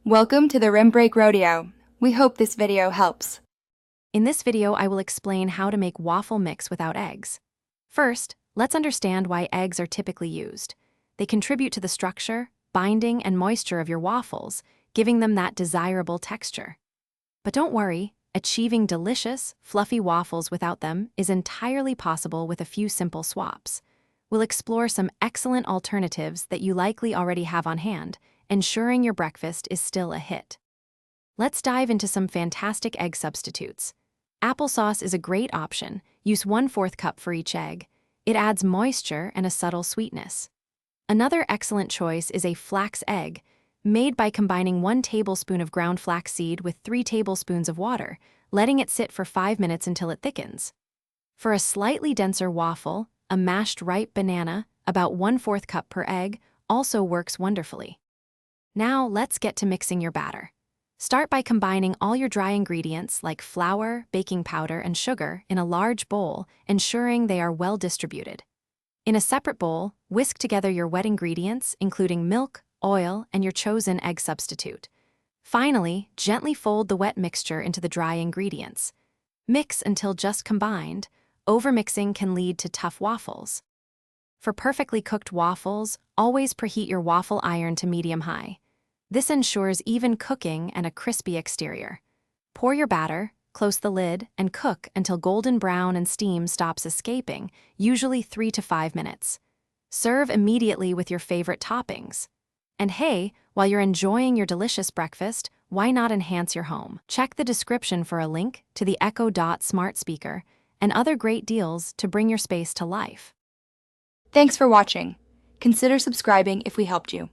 Welcome to the Rim Break Rodeo. We hope this video helps. In this video, I will explain how to make waffle mix without eggs. First, let's understand why eggs are typically used. They contribute to the structure, binding, and moisture of your waffles, giving them that desirable texture. But don't worry, achieving delicious, fluffy waffles without them is entirely possible with a few simple swaps. We'll explore some excellent alternatives that you likely already have on hand, ensuring your breakfast is still a hit. Let's dive into some fantastic egg substitutes. Applesauce is a great option. Use 1/4 cup for each egg. It adds moisture and a subtle sweetness. Another excellent choice is a flax egg, made by combining 1 tablespoon of ground flaxseed with 3 tablespoons of water, letting it sit for 5 minutes until it thickens. For a slightly denser waffle, a mashed ripe banana, about 1/4 cup per egg, also works wonderfully. Now let's get to mixing your batter. Start by combining all your dry ingredients like flour, baking powder, and sugar in a large bowl, ensuring they are well distributed. In a separate bowl, whisk together your wet ingredients, including milk, oil, and your chosen egg substitute. Finally, gently fold the wet mixture into the dry ingredients. Mix until just combined. Overmixing can lead to tough waffles. For perfectly cooked waffles, always preheat your waffle iron to medium-high. This ensures even cooking and a crispy exterior. Pour your batter, close the lid, and cook until golden brown and steam stops escaping, usually 3 to 5 minutes. Serve immediately with your favorite toppings. And hey, while you're enjoying your delicious breakfast, why not enhance your home? Check the description for a link to the Echo Dot smart speaker and other great deals to bring your space to life. Thanks for watching. Consider subscribing if we helped you.